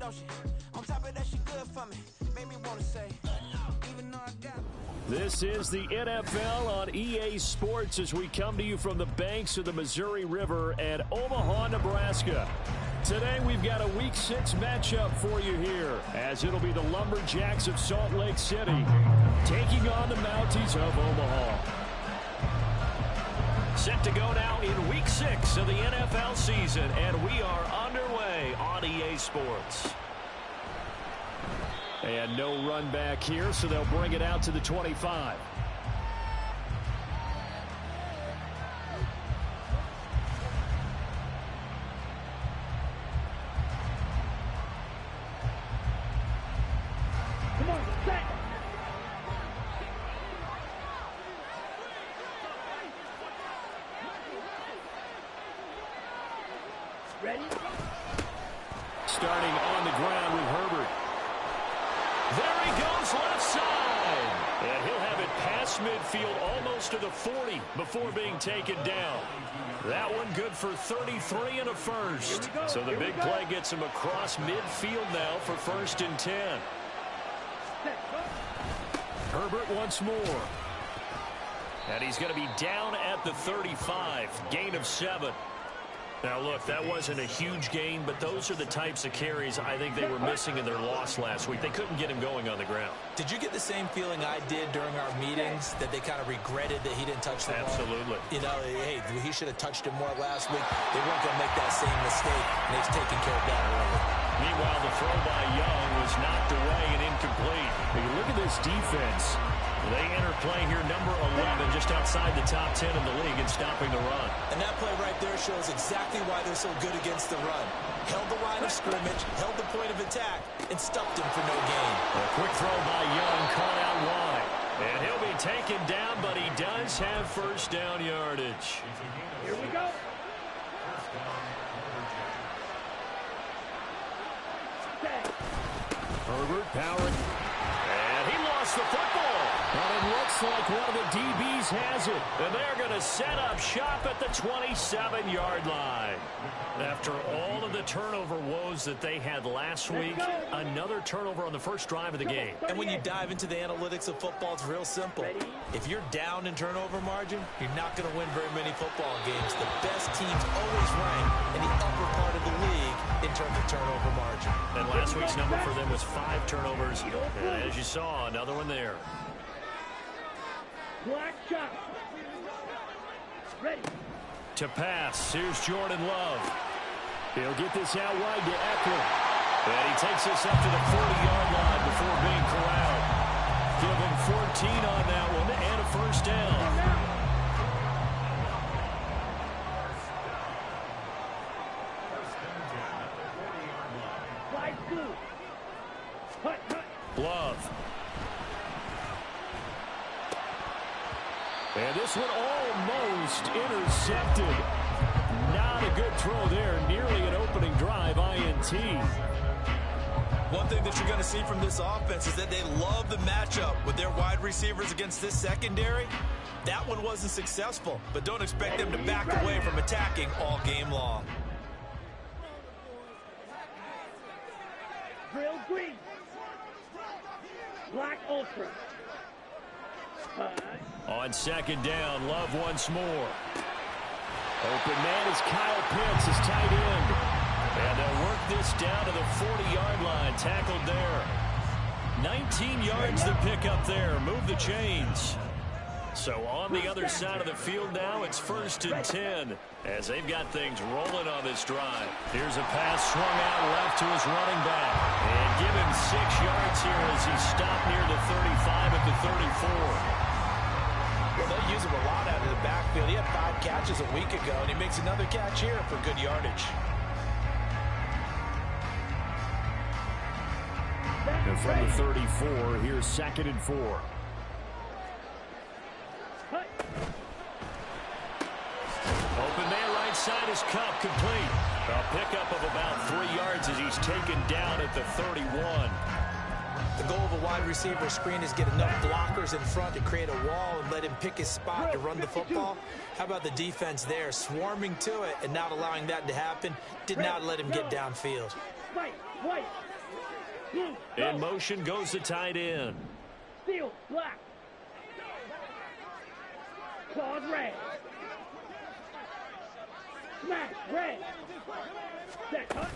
don't she? On top of that, she good for me. Made me want to say, even though I got. This is the NFL on EA Sports as we come to you from the banks of the Missouri River at Omaha, Nebraska. Today we've got a Week 6 matchup for you here, as it'll be the Lumberjacks of Salt Lake City taking on the Mounties of Omaha. Set to go now in Week 6 of the NFL season, and we are underway on EA Sports. And no run back here, so they'll bring it out to the 25. Come on, set. Ready? Starting on the ground with Herbert. There he goes left side. And he'll have it past midfield almost to the 40 before being taken down. That one good for 33 and a first. So the big play gets him across midfield now for 1st and 10. Herbert once more. And he's going to be down at the 35. Gain of 7. Now, look, that wasn't a huge gain, but those are the types of carries I think they were missing in their loss last week. They couldn't get him going on the ground. Did you get the same feeling I did during our meetings, that they kind of regretted that he didn't touch the ball? Absolutely. You know, hey, he should have touched him more last week. They weren't going to make that same mistake, and they've taken care of that early. Meanwhile, the throw by Young was knocked away and incomplete. When you look at this defense, they enter play here number 11, just outside the top 10 in the league and stopping the run. And that play right there shows exactly why they're so good against the run. Held the line of scrimmage, held the point of attack, and stuffed him for no gain. A quick throw by Young, caught out wide. And he'll be taken down, but he does have first down yardage. Here we go. Herbert powering. And he lost the football. But it looks like one of the DBs has it. And they're going to set up shop at the 27-yard line. After all of the turnover woes that they had last week, another turnover on the first drive of the game. And when you dive into the analytics of football, it's real simple. If you're down in turnover margin, you're not going to win very many football games. The best teams always rank in the upper part of the league in terms of turnover margin. And last week's number for them was 5 turnovers. And as you saw, another one there. Black shot. Ready. To pass, here's Jordan Love. He'll get this out wide to Eckler. And he takes this up to the 40-yard line before being corralled. Give him 14 on that one and a first down. Love. And this one almost intercepted. Not a good throw there. Nearly an opening drive INT. One thing that you're going to see from this offense is that they love the matchup with their wide receivers against this secondary. That one wasn't successful, but don't expect them to back away from attacking all game long. Drill green. Black ultra. On second down, Love once more. Open man is Kyle Pitts, his tight end. And they'll work this down to the 40-yard line. Tackled there. 19 yards to pick up there. Move the chains. So on the other side of the field now, it's 1st and 10 as they've got things rolling on this drive. Here's a pass swung out left to his running back. And give him 6 yards here as he stopped near the 35 at the 34. Well, they'll use him a lot out of the backfield. He had 5 catches a week ago, and he makes another catch here for good yardage. And from the 34, here's 2nd and 4. Open man right side is Cup, complete. A pickup of about 3 yards as he's taken down at the 31. The goal of a wide receiver screen is get enough blockers in front to create a wall and let him pick his spot to run the football. How about the defense there, swarming to it and not allowing that to happen? Did not let him get downfield. Right, In motion goes the tight end. Steal, black. Claws, red. Smash, red. Set, cut.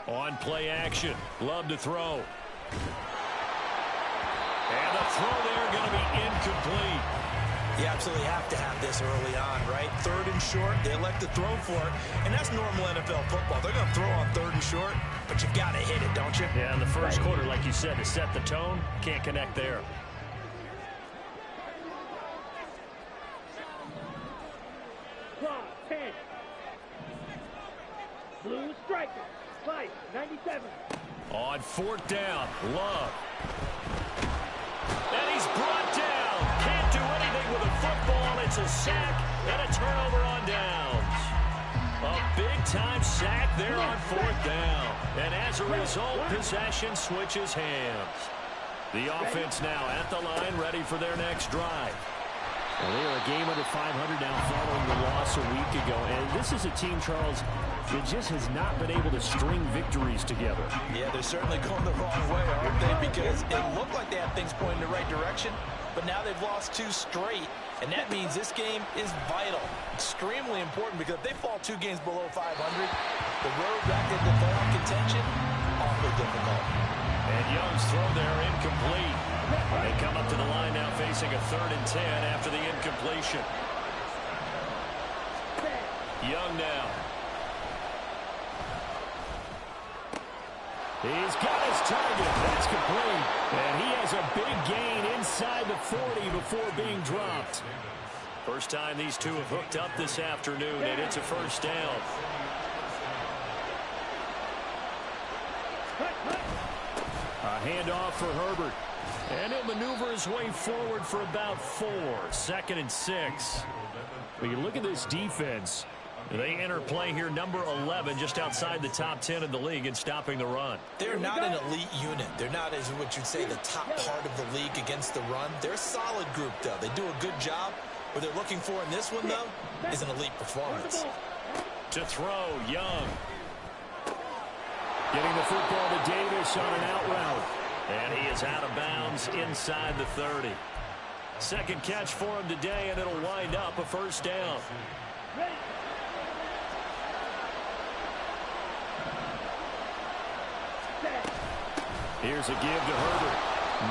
On play action. Love to throw. And the throw there going to be incomplete. You absolutely have to have this early on, right? 3rd and short, they elect to throw for it, and that's normal NFL football. They're going to throw on 3rd and short, but you've got to hit it, don't you? Yeah, in the first quarter, like you said, to set the tone, can't connect there. Claw, 10. Blue striker. Fight, 97. On 4th down, Love. And he's brought down. Can't do anything with a football. It's a sack and a turnover on downs. A big-time sack there on 4th down. And as a result, possession switches hands. The offense now at the line, ready for their next drive. Well, they are a game under 500 now following the loss a week ago. And this is a team, Charles, that just has not been able to string victories together. Yeah, they're certainly going the wrong way, aren't they? Because it looked like they had things pointing in the right direction, but now they've lost 2 straight, and that means this game is vital, extremely important, because if they fall 2 games below 500, the road back into playoff contention, awfully difficult. And Young's throw there incomplete. They come up to the line now facing a 3rd and 10 after the incompletion. Young now. He's got his target. That's complete. And he has a big gain inside the 40 before being dropped. First time these two have hooked up this afternoon, and it's a 1st down. A handoff for Herbert. And he'll maneuver his way forward for about 4. 2nd and 6. When you look at this defense, They enter play here, number 11, just outside the top 10 in the league in stopping the run. They're not an elite unit. They're not, as what you'd say, the top part of the league against the run. They're a solid group, though. They do a good job. What they're looking for in this one, though, is an elite performance. To throw, Young. Getting the football to Davis on an out route. And he is out of bounds inside the 30. Second catch for him today, and it'll wind up a 1st down. Here's a give to Herbert.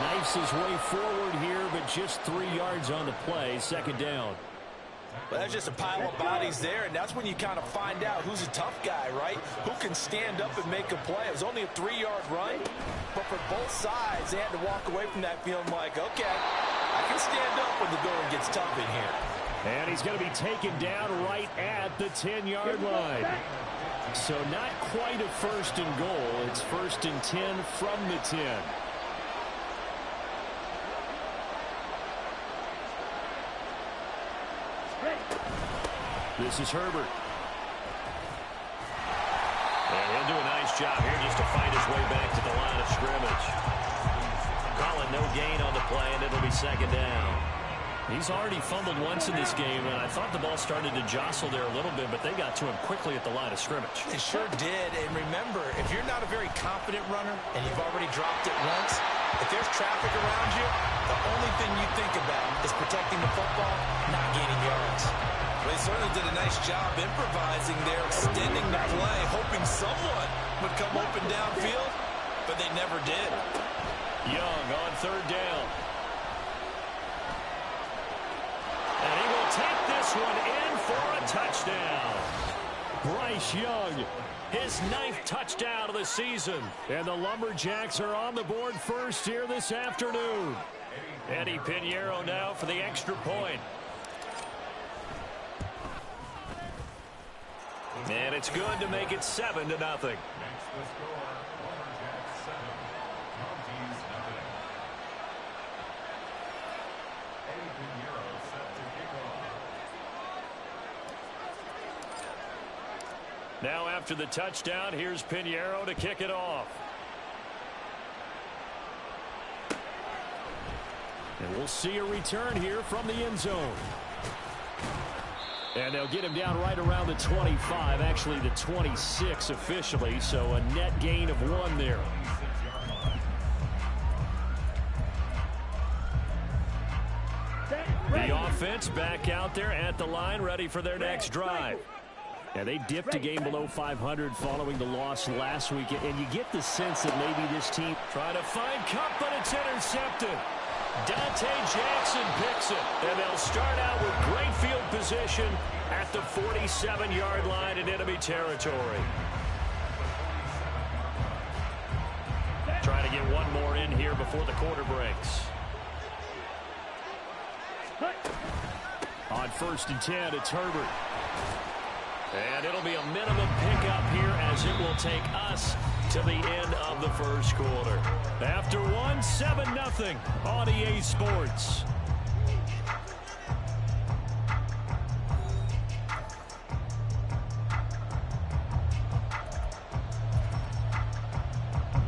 Knifes his way forward here, but just 3 yards on the play. 2nd down. Well, that's just a pile of bodies there, and that's when you kind of find out who's a tough guy, right? Who can stand up and make a play. It was only a 3-yard run, but for both sides, they had to walk away from that feeling like, okay, I can stand up when the going gets tough in here. And he's going to be taken down right at the 10-yard line. So not quite a 1st and goal. It's 1st and 10 from the 10. This is Herbert. And he'll do a nice job here just to find his way back to the line of scrimmage. Calling no gain on the play, and it'll be 2nd down. He's already fumbled once in this game, and I thought the ball started to jostle there a little bit, but they got to him quickly at the line of scrimmage. It sure did, and remember, if you're not a very confident runner and you've already dropped it once, if there's traffic around you, the only thing you think about is protecting the football, not gaining yards. Well, they certainly did a nice job improvising there, extending the play, hoping someone would come open downfield, but they never did. Young on 3rd down. And he will take this one in for a touchdown. Bryce Young, his 9th touchdown of the season. And the Lumberjacks are on the board first here this afternoon. Eddie Pinheiro now for the extra point. And it's good to make it 7-0. Now after the touchdown, here's Pinheiro to kick it off. And we'll see a return here from the end zone. And they'll get him down right around the 25, actually the 26 officially, so a net gain of 1 there. offense back out there at the line, ready for their next drive. Yeah, they dipped a game below 500 following the loss last week, and you get the sense that maybe this team trying to find Cup, but it's intercepted. Dante Jackson picks it, and they'll start out with great field position at the 47-yard line in enemy territory. Trying to get one more in here before the quarter breaks. On 1st and 10, it's Herbert. And it'll be a minimum pickup here as it will take us to the end of the first quarter. After 7-0 on EA Sports.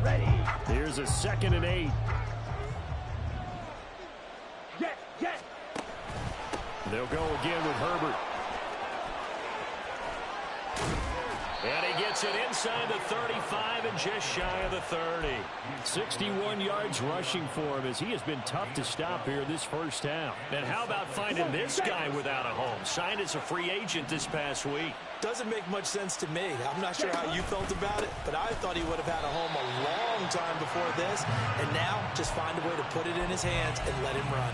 Ready. Here's a 2nd and 8. Jet. They'll go again with Herbert. And he gets it inside the 35 and just shy of the 30. 61 yards rushing for him as he has been tough to stop here this first half. And how about finding this guy without a home? Signed as a free agent this past week. Doesn't make much sense to me. I'm not sure how you felt about it, but I thought he would have had a home a long time before this. And now just find a way to put it in his hands and let him run.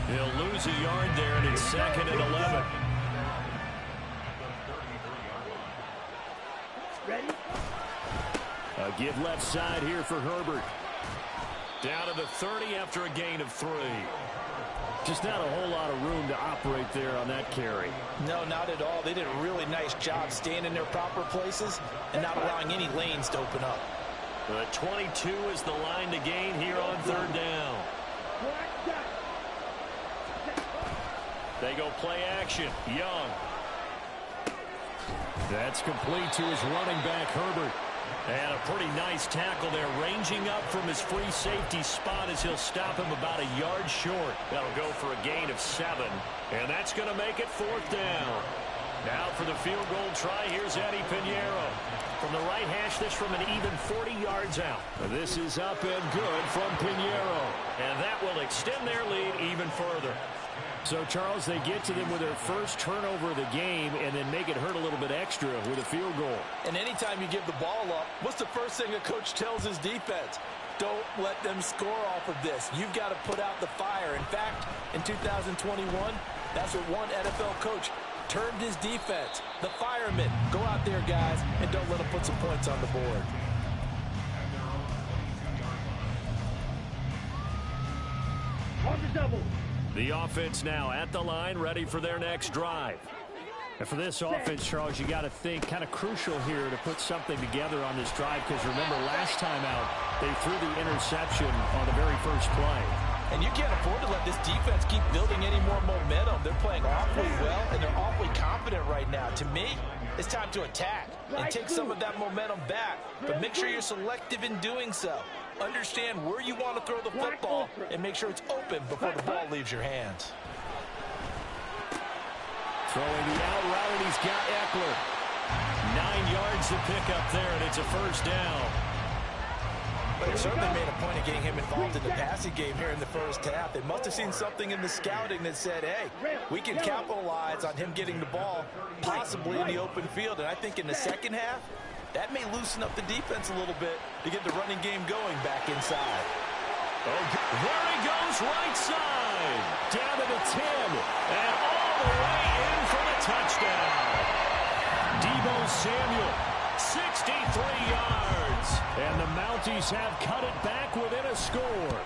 He'll lose a yard there, and it's 2nd and 11. Ready. A give left side here for Herbert. Down to the 30 after a gain of 3. Just not a whole lot of room to operate there on that carry. No, not at all. They did a really nice job staying in their proper places and not allowing any lanes to open up. The 22 is the line to gain here on 3rd down. They go play action. Young. That's complete to his running back, Herbert. And a pretty nice tackle there, ranging up from his free safety spot as he'll stop him about a yard short. That'll go for a gain of 7. And that's going to make it 4th down. Now for the field goal try, here's Eddie Pinheiro. From the right hash, this from an even 40 yards out. This is up and good from Pinheiro. And that will extend their lead even further. So, Charles, they get to them with their first turnover of the game and then make it hurt a little bit extra with a field goal. And anytime you give the ball up, what's the first thing a coach tells his defense? Don't let them score off of this. You've got to put out the fire. In fact, in 2021, that's what one NFL coach termed his defense. The firemen. Go out there, guys, and don't let them put some points on the board. On the double. The offense now at the line, ready for their next drive. And for this offense, Charles, you got to think kind of crucial here to put something together on this drive, because remember last time out, they threw the interception on the very first play. And you can't afford to let this defense keep building any more momentum. They're playing awfully well, and they're awfully confident right now. To me, it's time to attack and take some of that momentum back. But make sure you're selective in doing so. Understand where you want to throw the football and make sure it's open before the ball leaves your hands. Throwing the out route, and he's got Eckler. 9 yards to pick up there, and it's a first down. But they certainly made a point of getting him involved in the passing game here in the first half. They must have seen something in the scouting that said, hey, we can capitalize on him getting the ball possibly in the open field. And I think in the second half, that may loosen up the defense a little bit to get the running game going back inside. Oh, there he goes, right side. Down to the 10. And all the way in for the touchdown. Deebo Samuel, 63 yards. And the Mounties have cut it back within a score.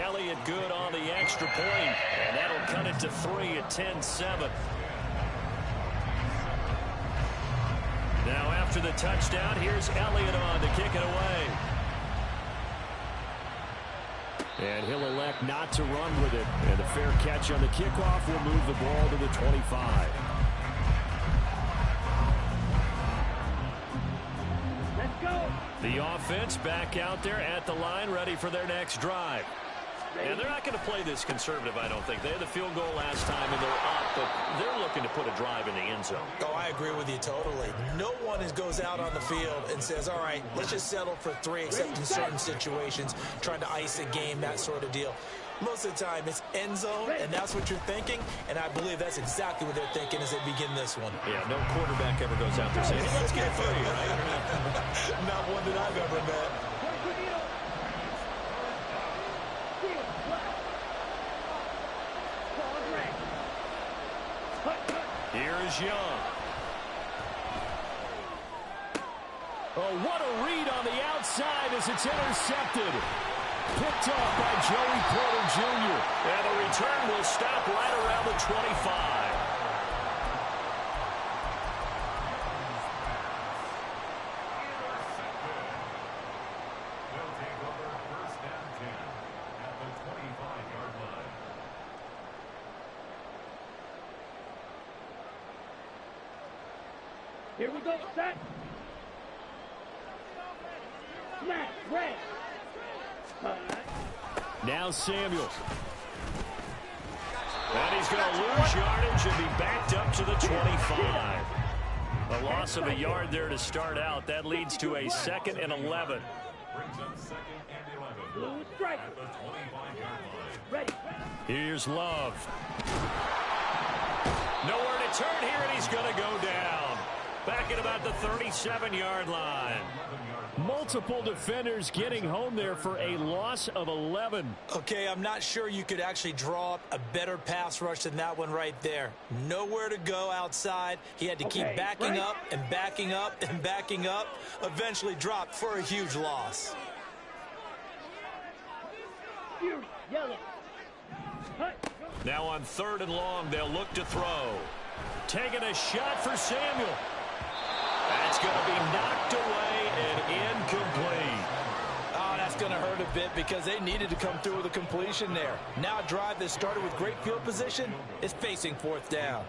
Elliott good on the extra point. And that'll cut it to 3 at 10-7. Now after the touchdown, here's Elliott on to kick it away. And he'll elect not to run with it. And a fair catch on the kickoff will move the ball to the 25. Let's go. The offense back out there at the line, ready for their next drive. And they're not going to play this conservative, I don't think. They had the field goal last time, and they're up, but they're looking to put a drive in the end zone. Oh, I agree with you totally. No one goes out on the field and says, all right, let's just settle for 3, except in certain situations, trying to ice a game, that sort of deal. Most of the time, it's end zone, and that's what you're thinking, and I believe that's exactly what they're thinking as they begin this one. Yeah, no quarterback ever goes out there saying, hey, let's get 3, right? Not one that I've ever met. Here is Young. Oh, what a read on the outside as it's intercepted. Picked off by Joey Porter Jr. And the return will stop right around the 25. Here we go, set. Smash, red. Now Samuels. And he's going to lose yardage and be backed up to the 25. A loss of a yard there to start out. That leads to a 2nd and 11. Blue strike. Ready. Here's Love. Nowhere to turn here, and he's going to go down. Back at about the 37-yard line. Multiple defenders getting home there for a loss of 11. Okay, I'm not sure you could actually draw up a better pass rush than that one right there. Nowhere to go outside. He had to keep backing up and backing up and backing up. Eventually dropped for a huge loss. Yellow. Now on 3rd and long, they'll look to throw. Taking a shot for Samuel. That's going to be knocked away and incomplete. Oh, that's going to hurt a bit because they needed to come through with a completion there. Now a drive that started with great field position is facing 4th down.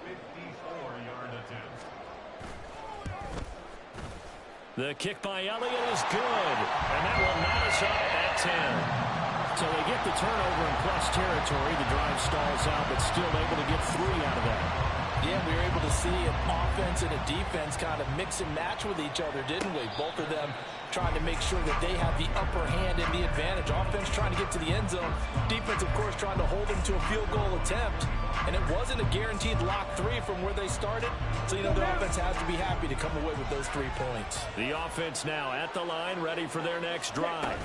The kick by Elliott is good, and that will knot us up at 10. So they get the turnover in plus territory. The drive stalls out, but still able to get 3 out of that. Yeah, we were able to see an offense and a defense kind of mix and match with each other, didn't we? Both of them trying to make sure that they have the upper hand and the advantage. Offense trying to get to the end zone. Defense, of course, trying to hold them to a field goal attempt. And it wasn't a guaranteed lock 3 from where they started. So, you know, the offense has to be happy to come away with those 3 points. The offense now at the line, ready for their next drive.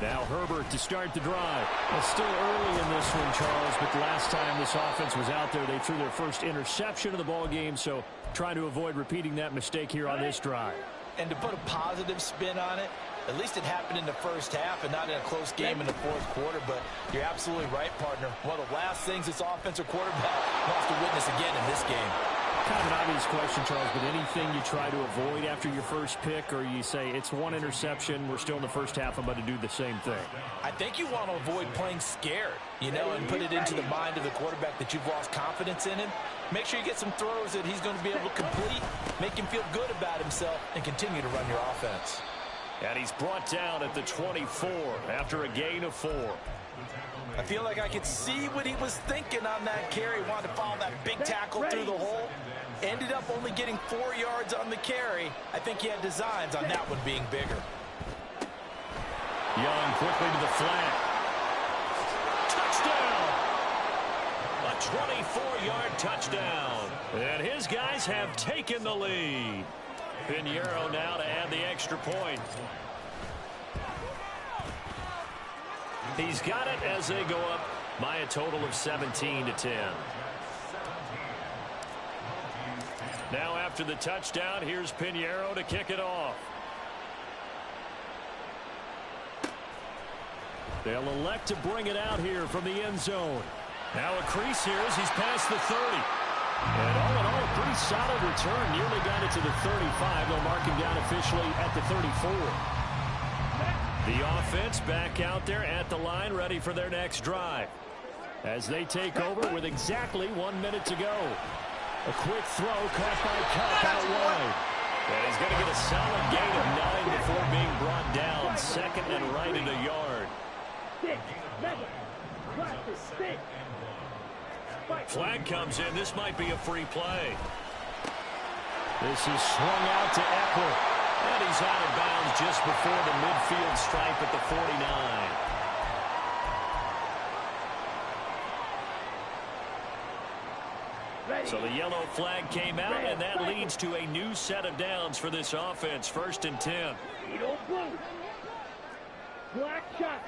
Now Herbert to start the drive. It's still early in this one, Charles, but the last time this offense was out there, they threw their first interception of the ball game, so trying to avoid repeating that mistake here on this drive. And to put a positive spin on it, at least it happened in the first half and not in a close game in the 4th quarter, but you're absolutely right, partner. One of the last things this offensive quarterback wants to witness again in this game. Kind of an obvious question, Charles, but anything you try to avoid after your first pick, or you say it's 1 interception, we're still in the first half, I'm about to do the same thing? I think you want to avoid playing scared, you know, and put it into the mind of the quarterback that you've lost confidence in him. Make sure you get some throws that he's going to be able to complete, make him feel good about himself, and continue to run your offense. And he's brought down at the 24 after a gain of 4. I feel like I could see what he was thinking on that carry. Wanted to follow that big tackle through the hole. Ended up only getting 4 yards on the carry. I think he had designs on that one being bigger. Young quickly to the flat. Touchdown! A 24-yard touchdown. And his guys have taken the lead. Pinheiro now to add the extra point. He's got it as they go up by a total of 17-10. Now after the touchdown, here's Pinheiro to kick it off. They'll elect to bring it out here from the end zone. Now a crease here as he's past the 30. And all in all, a pretty solid return. Nearly got it to the 35. They'll mark him down officially at the 34. The offense back out there at the line, ready for their next drive. As they take over with exactly 1 minute to go. A quick throw caught by Cup out wide. And he's going to get a solid gain of 9 before being brought down. 2nd and right at a yard. Flag comes in. This might be a free play. This is swung out to Eckler. And he's out of bounds just before the midfield stripe at the 49. So the yellow flag came out, and that leads to a new set of downs for this offense. 1st and 10. Blue. Black shot.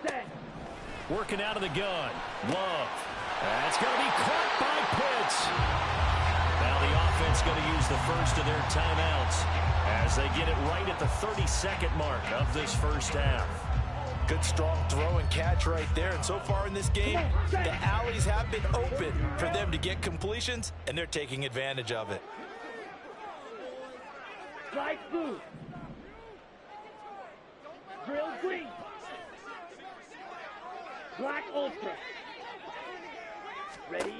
Set. Working out of the gun. Love. That's going to be caught by Pitts. Now the offense going to use the first of their timeouts as they get it right at the 32nd mark of this first half. Good strong throw and catch right there. And so far in this game, the alleys have been open for them to get completions, and they're taking advantage of it. Light blue. Drill green. Black ultra. Ready?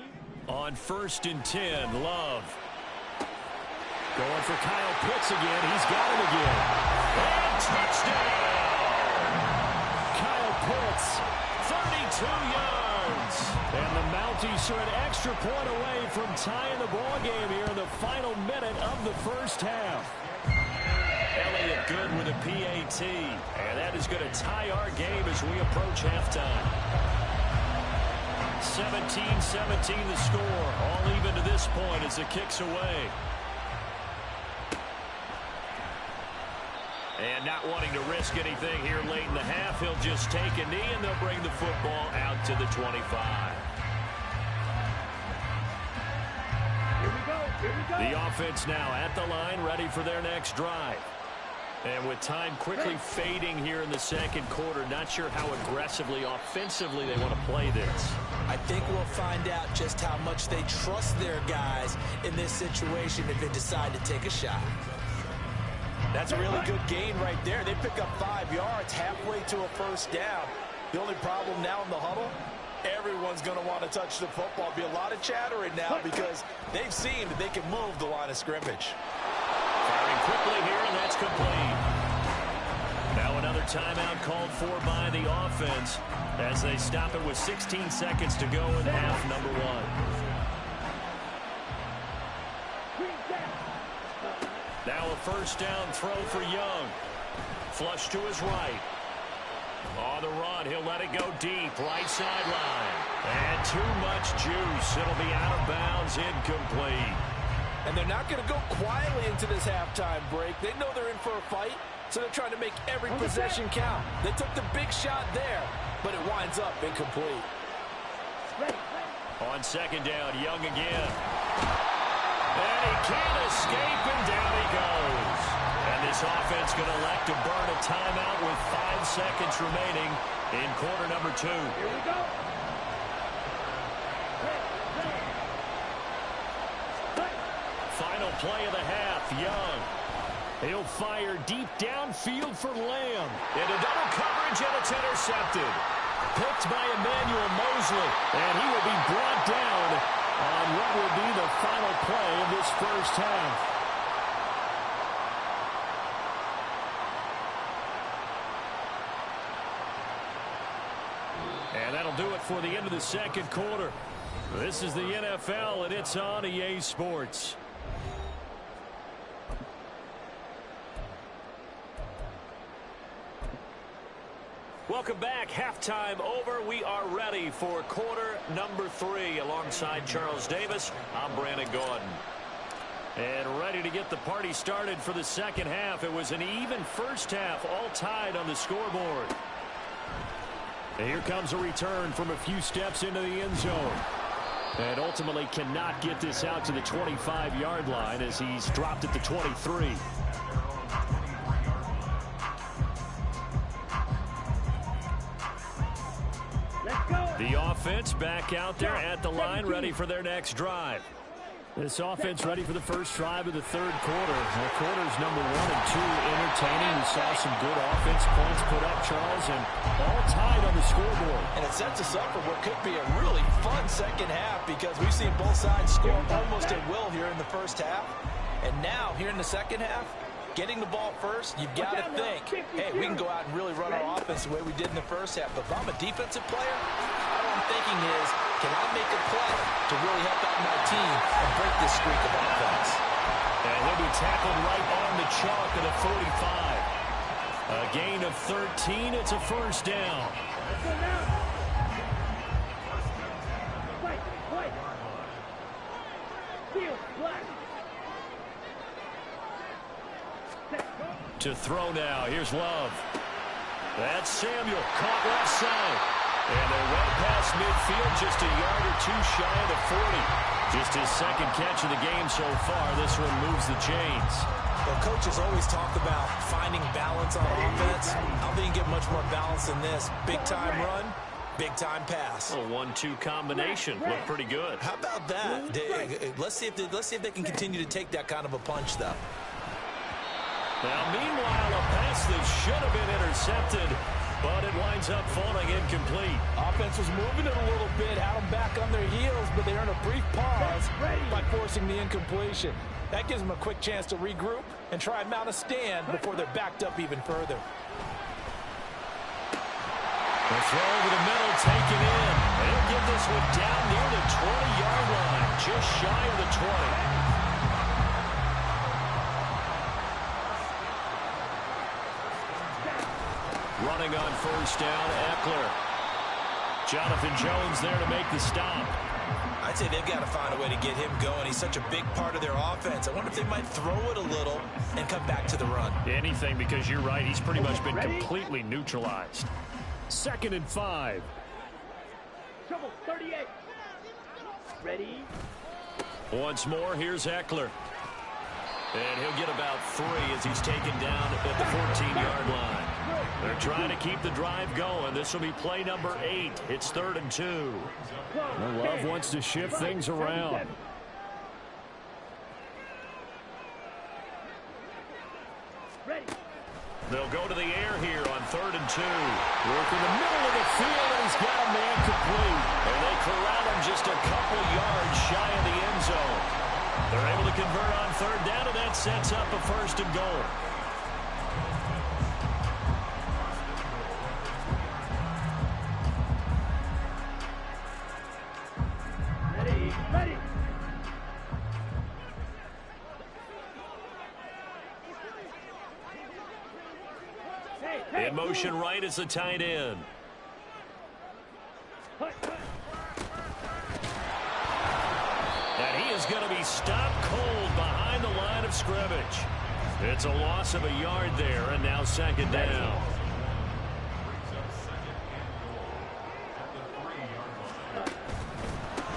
On 1st and 10, Love. Going for Kyle Pitts again. He's got him again. And touchdown! Kyle Pitts, 32 yards. And the Mounties are an extra point away from tying the ball game here in the final minute of the first half. Elliott good with a PAT. And that is going to tie our game as we approach halftime. 17-17 the score. All even to this point as the kick's away. And not wanting to risk anything here late in the half, he'll just take a knee and they'll bring the football out to the 25. Here we go. Here we go. The offense now at the line, ready for their next drive. And with time quickly fading here in the second quarter, not sure how aggressively, offensively they want to play this. I think we'll find out just how much they trust their guys in this situation if they decide to take a shot. That's a really good gain right there. They pick up 5 yards halfway to a first down. The only problem now in the huddle, everyone's going to want to touch the football. Be a lot of chattering now because they've seen that they can move the line of scrimmage. Firing quickly here, and that's complete. Now another timeout called for by the offense as they stop it with 16 seconds to go in half number 1. Now a first down throw for Young. Flush to his right. On the run, he'll let it go deep, right sideline. And too much juice. It'll be out of bounds, incomplete. And they're not going to go quietly into this halftime break. They know they're in for a fight, so they're trying to make every possession count. They took the big shot there, but it winds up incomplete. On second down, Young again. And he can't escape, and down he goes. And this offense going to elect to burn a timeout with 5 seconds remaining in quarter number 2. Here we go. Final play of the half, Young. He'll fire deep downfield for Lamb. Into double coverage, and it's intercepted. Picked by Emmanuel Mosley, and he will be brought down on what will be the final play of this first half. And that'll do it for the end of the second quarter. This is the NFL, and it's on EA Sports. Welcome back. Halftime over. We are ready for quarter number 3. Alongside Charles Davis, I'm Brandon Gordon. And ready to get the party started for the second half. It was an even first half, all tied on the scoreboard. And here comes a return from a few steps into the end zone. And ultimately cannot get this out to the 25-yard line as he's dropped at the 23. The offense back out there at the line, ready for their next drive. This offense ready for the first drive of the third quarter. Quarters number 1 and 2 entertaining. We saw some good offense points put up, Charles, and all tied on the scoreboard. And it sets us up for what could be a really fun second half because we've seen both sides score almost at will here in the first half. And now, here in the second half, getting the ball first, you've got to think, hey, we can go out and really run our offense the way we did in the first half. But if I'm a defensive player, all I'm thinking is, can I make a play to really help out my team and break this streak of offense? And he'll be tackled right on the chalk of the 45. A gain of 13. It's a first down. Let's go now. Fight. Steel, black. To throw now. Here's Love. That's Samuel. Caught left side. And they run past midfield just a yard or two shy of the 40. Just his second catch of the game so far. This one moves the chains. Well, coaches always talk about finding balance on offense. I don't think you get much more balance than this. Big-time run, big-time pass. A 1-2 combination. Looked pretty good. How about that? Let's see if they can continue to take that kind of a punch, though. Now, meanwhile, a pass that should have been intercepted, but it winds up falling incomplete. Offense was moving it a little bit, had them back on their heels, but they earned a brief pause by forcing the incompletion. That gives them a quick chance to regroup and try and mount a stand before they're backed up even further. The throw over the middle, taken in. They'll get this one down near the 20-yard line, just shy of the 20. Running on first down, Eckler. Jonathan Jones there to make the stop. I'd say they've got to find a way to get him going. He's such a big part of their offense. I wonder if they might throw it a little and come back to the run. Anything, because you're right. He's pretty much been completely neutralized. 2nd and 5. Trouble, 38. Ready. Once more, here's Eckler. And he'll get about 3 as he's taken down at the 14-yard line. They're trying to keep the drive going. This will be play number 8. It's 3rd and 2. Love wants to shift things around. Ready. They'll go to the air here on 3rd and 2. Work in the middle of the field, and he's got a man complete. And they corral him just a couple yards shy of the end zone. They're able to convert on 3rd down, and that sets up a 1st and goal. Ready. In motion right is the tight end. And he is going to be stopped cold behind the line of scrimmage. It's a loss of a yard there, and now 2nd down.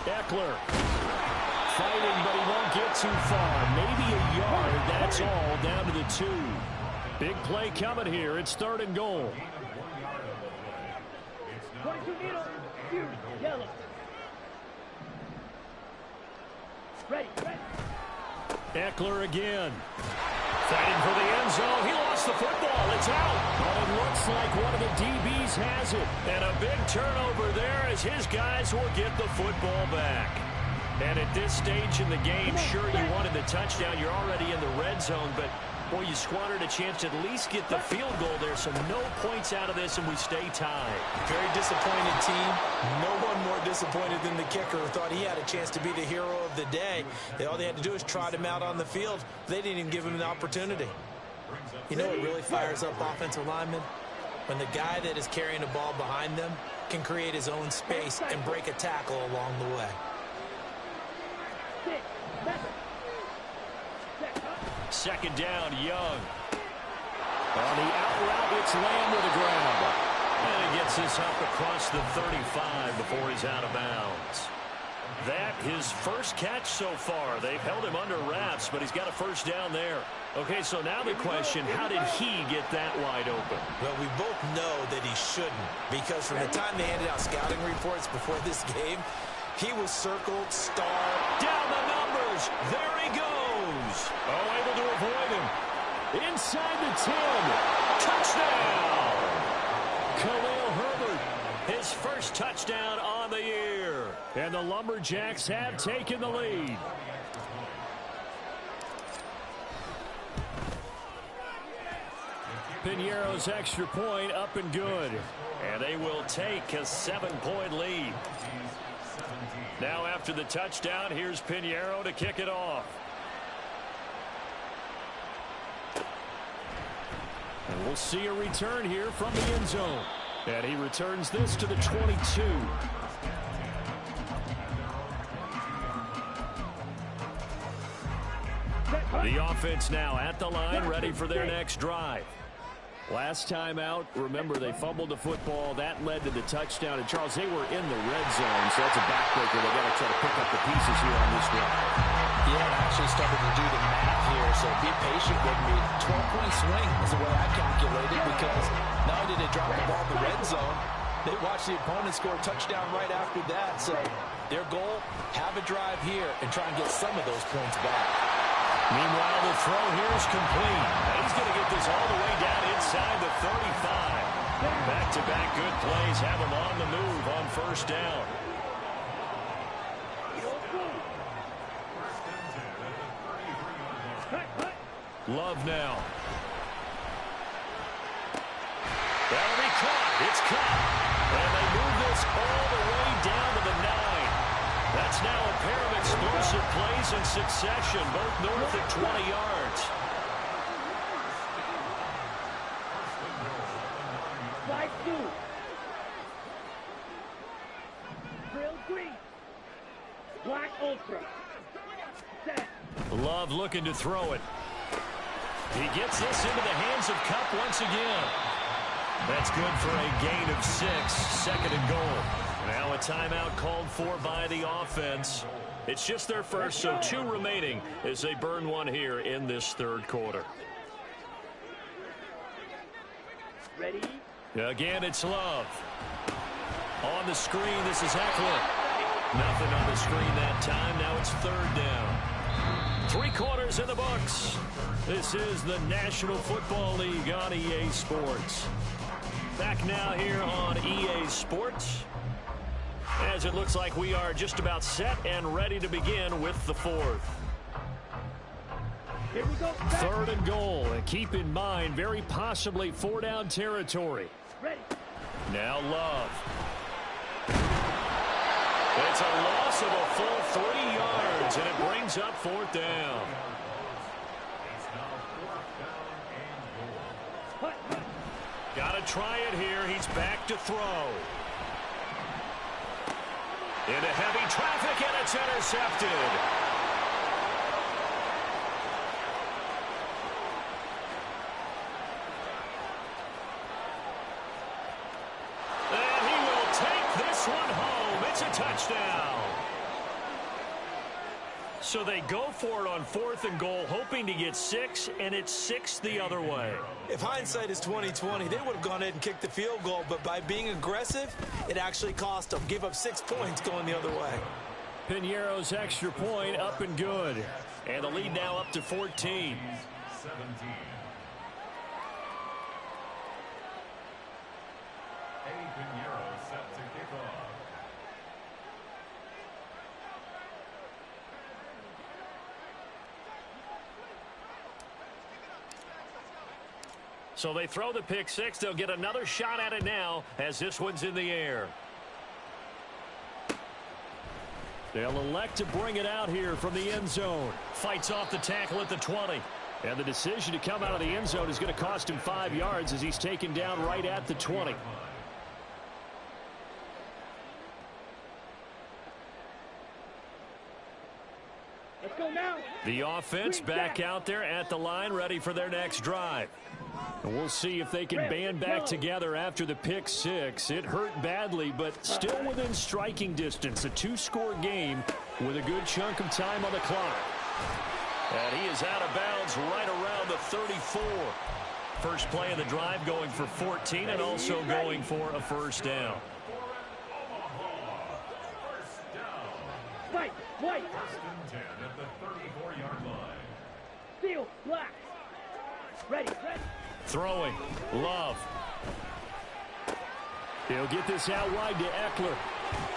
Eckler fighting, but he won't get too far. Maybe a yard, that's all, down to the 2. Big play coming here. It's 3rd and goal. 22 needle, yellow. Ready. Eckler again. Fighting for the end zone. He lost the football. It's out. But it looks like one of the DBs has it. And a big turnover there as his guys will get the football back. And at this stage in the game, sure, you wanted the touchdown. You're already in the red zone, but boy, you squandered a chance to at least get the field goal there, so no points out of this, and we stay tied. Very disappointed team. No one more disappointed than the kicker who thought he had a chance to be the hero of the day. All they had to do is trot him out on the field. They didn't even give him an opportunity. You know what really fires up offensive linemen? When the guy that is carrying the ball behind them can create his own space and break a tackle along the way. 2nd down, Young. On the out route, it's Lamb with a grab. And he gets this up across the 35 before he's out of bounds. That his first catch so far. They've held him under wraps, but he's got a 1st down there. Okay, so now the question, how did he get that wide open? Well, we both know that he shouldn't, because from the time they handed out scouting reports before this game, he was circled, starred. Down the numbers. There he goes. Oh, able to avoid him. Inside the 10. Touchdown. Khalil Herbert, his first touchdown on the year. And the Lumberjacks have taken the lead. Piñeiro's extra point up and good. And they will take a 7-point lead. Now after the touchdown, here's Piñeiro to kick it off. And we'll see a return here from the end zone. And he returns this to the 22. The offense now at the line, ready for their next drive. Last time out, remember, they fumbled the football. That led to the touchdown. And, Charles, they were in the red zone, so that's a backbreaker. They've got to try to pick up the pieces here on this drive. Yeah, and I actually started to do the math here, so be patient with me. 12-point swing is the way I calculated, because not only did they drop the ball in the red zone, they watched the opponent score a touchdown right after that. So their goal, have a drive here and try and get some of those points back. Meanwhile, the throw here is complete. He's going to get this all the way down inside the 35. Back-to-back good plays have him on the move on first down. Love now. That'll be caught. It's caught. And they move this all the way down to the 9. That's now a pair of explosive plays in succession, both north of 20 yards. 5-2. Grill green. Black ultra. Set. Love looking to throw it. He gets this into the hands of Cup once again. That's good for a gain of 6, second and goal. Now a timeout called for by the offense. It's just their first, so 2 remaining as they burn one here in this third quarter. Ready? Again, it's Love. On the screen, this is Eckler. Nothing on the screen that time. Now it's third down. 3 quarters in the books. This is the National Football League on EA Sports. Back now here on EA Sports, as it looks like we are just about set and ready to begin with the fourth. Here we go. Third and goal, and keep in mind, very possibly 4-down territory. Ready. Now Love. It's a loss of a full 3 yards, and it brings up fourth down. Got to try it here. He's back to throw. Into heavy traffic, and it's intercepted. And he will take this one home. It's a touchdown. So they go for it on fourth and goal, hoping to get 6, and it's 6 the other way. If hindsight is 20/20, they would have gone ahead and kicked the field goal, but by being aggressive, it actually cost them. Give up 6 points going the other way. Piñeiro's extra point up and good. And the lead now up to 14. So they throw the pick 6. They'll get another shot at it now as this one's in the air. They'll elect to bring it out here from the end zone. Fights off the tackle at the 20. And the decision to come out of the end zone is going to cost him 5 yards as he's taken down right at the 20. Let's go now. The offense back out there at the line, ready for their next drive. And we'll see if they can band back together after the pick 6. It hurt badly, but still within striking distance. A 2-score game with a good chunk of time on the clock. And he is out of bounds right around the 34. First play of the drive going for 14 and also going for a first down. Fight, white. Steel, black. Ready, ready. Throwing. Love. He'll get this out wide to Eckler.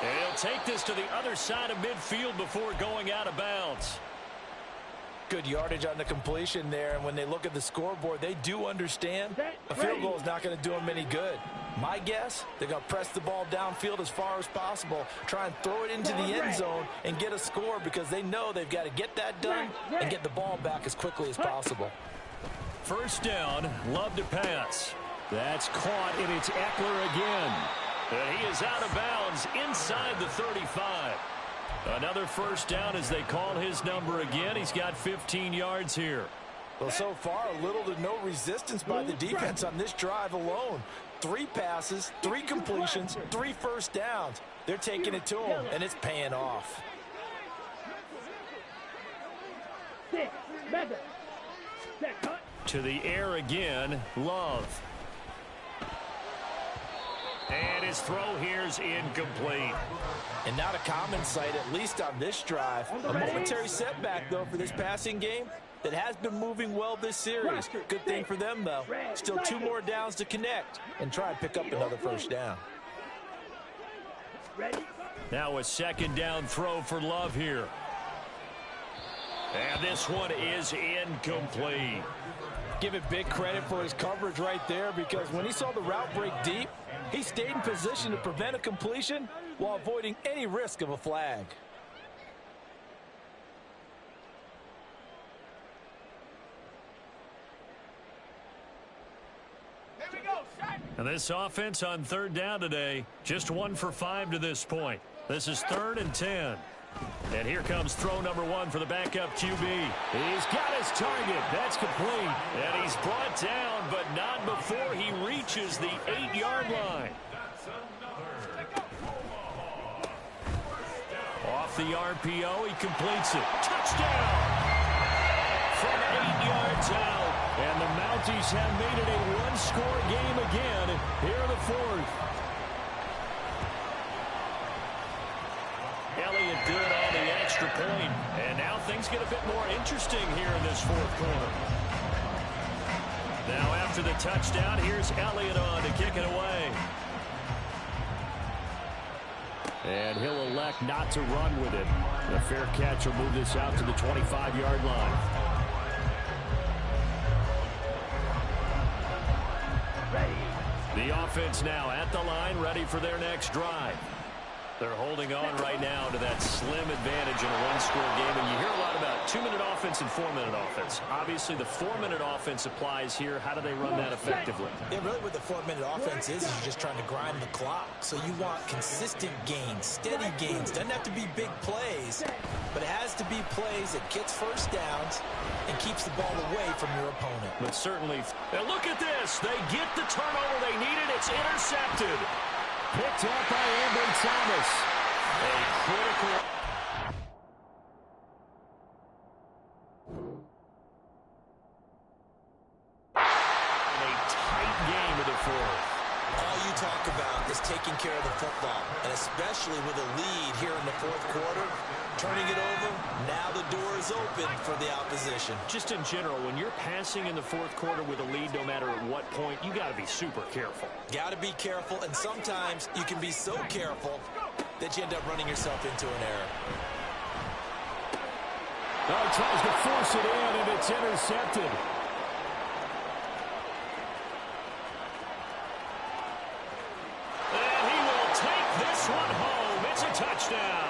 And he'll take this to the other side of midfield before going out of bounds. Good yardage on the completion there, and when they look at the scoreboard, they do understand a field goal is not going to do them any good. My guess, they're going to press the ball downfield as far as possible, try and throw it into the end zone and get a score because they know they've got to get that done and get the ball back as quickly as possible. First down, Love to pass. That's caught, and it's Eckler again. And he is out of bounds inside the 35. Another first down as they call his number again. He's got 15 yards here. Well, so far, little to no resistance by the defense on this drive alone. 3 passes, 3 completions, 3 first downs. They're taking it to him, and it's paying off. 6, Mega. Set, cut. To the air again, Love. And his throw here's incomplete. And not a common sight, at least on this drive. A momentary setback, though, for this passing game that has been moving well this series. Good thing for them, though. Still 2 more downs to connect and try and pick up another first down. Now a second down throw for Love here. And this one is incomplete. Give it big credit for his coverage right there, because when he saw the route break deep, he stayed in position to prevent a completion while avoiding any risk of a flag. And this offense on third down today, just 1 for 5 to this point. This is 3rd and 10. And here comes throw number 1 for the backup QB. He's got his target. That's complete. And he's brought down, but not before he reaches the 8-yard line. Off the RPO, he completes it. Touchdown! From 8 yards out. And the Mounties have made it a 1-score game again here in the 4th. Elliott good on the extra point. And now things get a bit more interesting here in this 4th quarter. Now after the touchdown, here's Elliott on to kick it away. And he'll elect not to run with it. The fair catch will move this out to the 25-yard line. The offense now at the line, ready for their next drive. They're holding on right now to that slim advantage in a 1-score game. And you hear a lot about 2-minute offense and 4-minute offense. Obviously, the 4-minute offense applies here. How do they run that effectively? Yeah, really what the 4-minute offense is you're just trying to grind the clock. So you want consistent gains, steady gains. Doesn't have to be big plays, but it has to be plays that gets first downs and keeps the ball away from your opponent. But certainly, and look at this. They get the turnover they needed. It's intercepted. Picked up by Amber Thomas. A critical. A tight game of the 4th. All you talk about is taking care of the football, and especially with a lead here in the 4th quarter, turning it over, now the door is open for the opposition. Just in general, when you're passing in the 4th quarter with a lead, no matter at what point, you got to be super careful. Got to be careful, and sometimes you can be so careful that you end up running yourself into an error. Oh, he tries to force it in, and it's intercepted. And he will take this one home. It's a touchdown.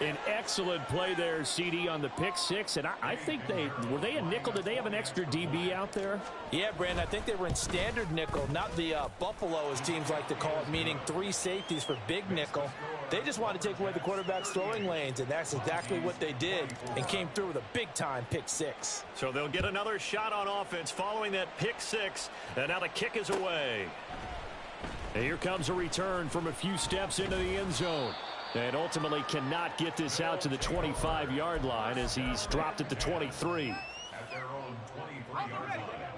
An excellent play there, CD, on the pick 6. And I think were they a nickel? Did they have an extra DB out there? Yeah, Brandon, I think they were in standard nickel, not the Buffalo, as teams like to call it, meaning 3 safeties for big nickel. They just want to take away the quarterback's throwing lanes, and that's exactly what they did and came through with a big-time pick 6. So they'll get another shot on offense following that pick 6, and now the kick is away. And here comes a return from a few steps into the end zone. And ultimately cannot get this out to the 25-yard line as he's dropped at the 23.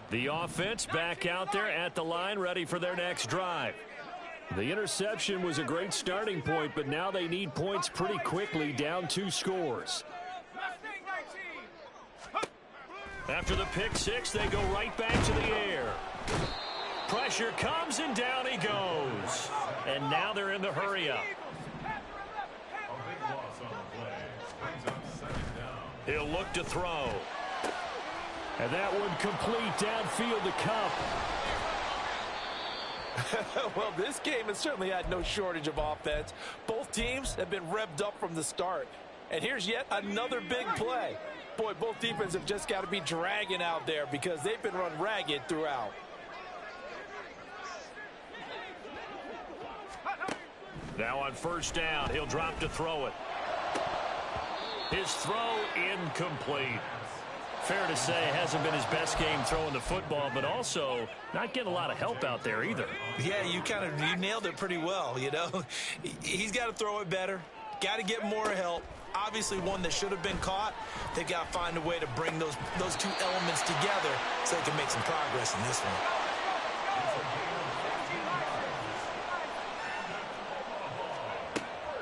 The offense back out there at the line, ready for their next drive. The interception was a great starting point, but now they need points pretty quickly, down 2 scores. After the pick 6, they go right back to the air. Pressure comes, and down he goes. And now they're in the hurry-up. He'll look to throw. And that one complete downfield to Cup. Well, this game has certainly had no shortage of offense. Both teams have been revved up from the start. And here's yet another big play. Boy, both defenses have just got to be dragging out there because they've been run ragged throughout. Now on first down, he'll drop to throw it. His throw incomplete. Fair to say, hasn't been his best game throwing the football, but also not getting a lot of help out there either. Yeah, you nailed it pretty well, you know. He's got to throw it better. Got to get more help. Obviously one that should have been caught. They got to find a way to bring those two elements together so they can make some progress in this one.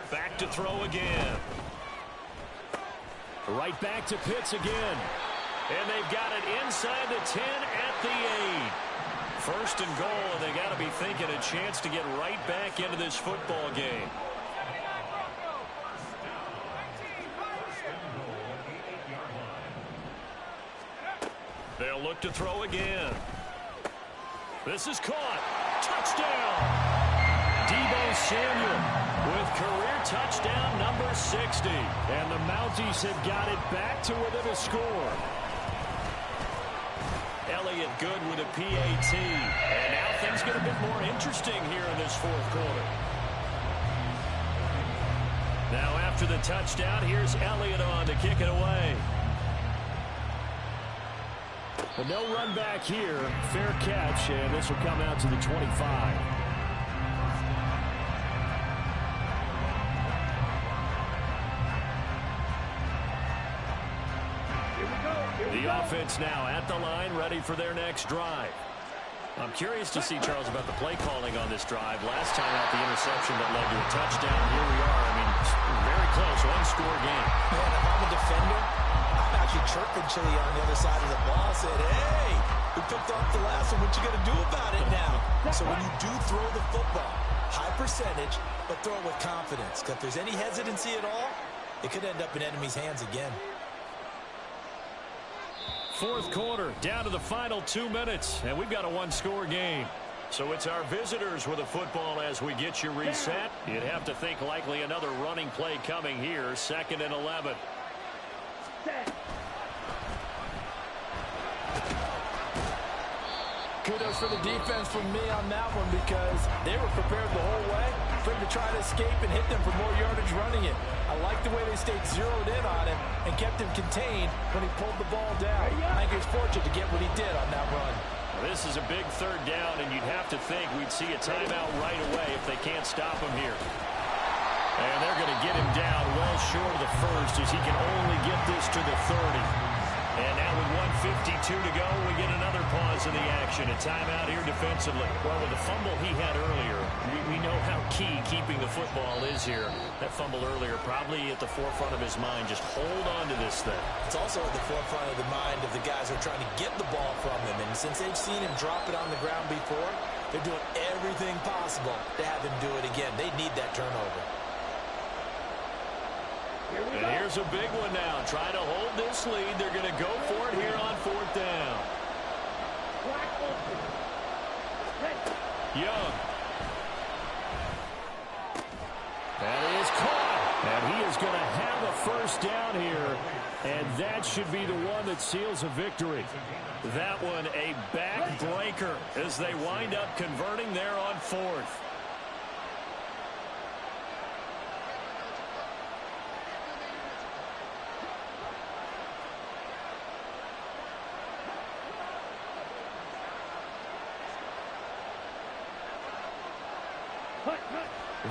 Back to throw again. Right back to Pitts again. And they've got it inside the 10 at the 8. First and goal, and they got to be thinking a chance to get right back into this football game. They'll look to throw again. This is caught. Touchdown. Deebo Samuel with career touchdown number 60. And the Mounties have got it back to within a score. Elliott good with a PAT. And now things get a bit more interesting here in this fourth quarter. Now after the touchdown, here's Elliott on to kick it away. But no run back here. Fair catch, and this will come out to the 25. The offense now at the line, ready for their next drive. I'm curious to see, Charles, about the play calling on this drive. Last time out, the interception that led to a touchdown. Here we are. I mean, very close, one-score game. Man, if I'm a defender, I'm actually chirping Chili on the other side of the ball. Said, hey, we picked off the last one. What you going to do about it now? So when you do throw the football, high percentage, but throw it with confidence. Because if there's any hesitancy at all, it could end up in enemy's hands again. Fourth quarter, down to the final 2 minutes, and we've got a one-score game. So it's our visitors with the football as we get you reset. You'd have to think likely another running play coming here, 2nd and 11. Kudos for the defense from me on that one because they were prepared the whole way for him to try to escape and hit them for more yardage running it. I like the way they stayed zeroed in on him and kept him contained when he pulled the ball down. I think he was fortunate to get what he did on that run. Well, this is a big third down, and you'd have to think we'd see a timeout right away if they can't stop him here. And they're going to get him down well short of the first as he can only get this to the 30. And now with 1:52 to go, we get another pause in the action. A timeout here defensively. Well, with the fumble he had earlier, we know how key keeping the football is here. That fumble earlier probably at the forefront of his mind. Just hold on to this thing. It's also at the forefront of the mind of the guys who are trying to get the ball from him. And since they've seen him drop it on the ground before, they're doing everything possible to have him do it again. They need that turnover. And here's a big one now. Trying to hold this lead. They're going to go for it here on 4th down. Young. That is caught. And he is going to have a first down here. And that should be the one that seals a victory. That one a backbreaker as they wind up converting there on 4th.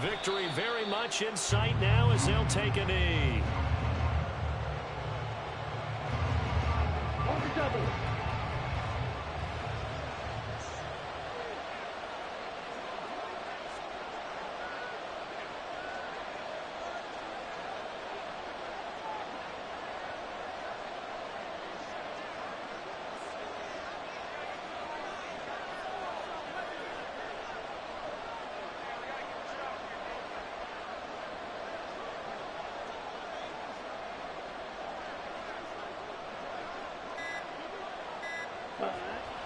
Victory very much in sight now as they'll take a knee. On the double.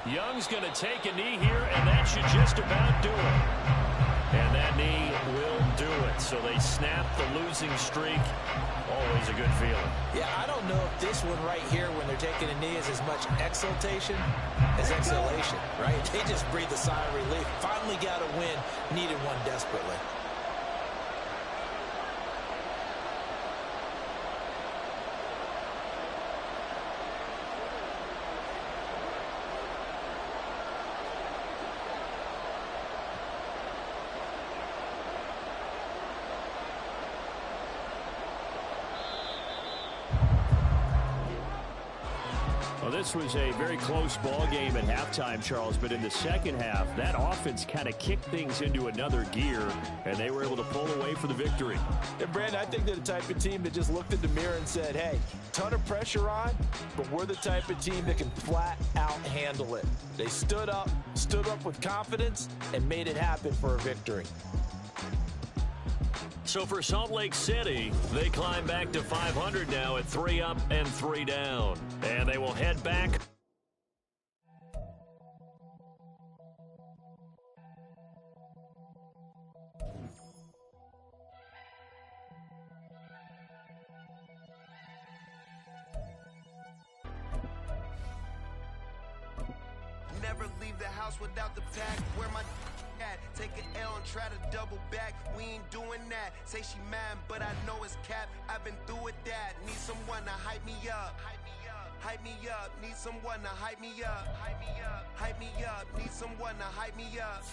Young's going to take a knee here, and that should just about do it. And that knee will do it. So they snap the losing streak. Always a good feeling. Yeah, I don't know if this one right here, when they're taking a knee, is as much exultation as exhalation, right? They just breathe a sigh of relief. Finally got a win. Needed one desperately. this was a very close ball game at halftime, Charles, but in the second half, that offense kind of kicked things into another gear, and they were able to pull away for the victory. And Brandon, I think they're the type of team that just looked in the mirror and said, hey, ton of pressure on, but we're the type of team that can flat out handle it. They stood up with confidence, and made it happen for a victory. So for Salt Lake City, they climb back to 500 now at 3 up and 3 down. And they will head back. Never leave the house without the pack. Where my at? Take an L and try to double back. We ain't doing that. Say she mad, but I know it's cap. I've been through with that. Need someone to hype me up. Hype me up. Need someone to hype me up. Hype me up. Need someone to hype me up.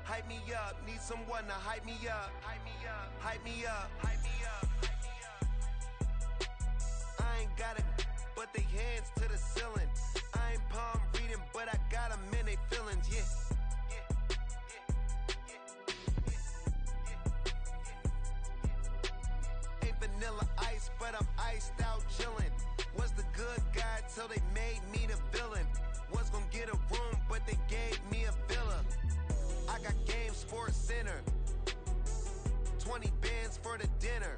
Hype me up. Need someone to hype me up. Hype me up. I ain't got it, but they hands to the ceiling. I ain't palm reading, but I got them in they feelings, yeah. Ain't vanilla ice, but I'm iced out chillin'. Was the good guy till they made me the villain. Was gonna get a room, but they gave me a villa. I got Game Sports Center, 20 bands for the dinner.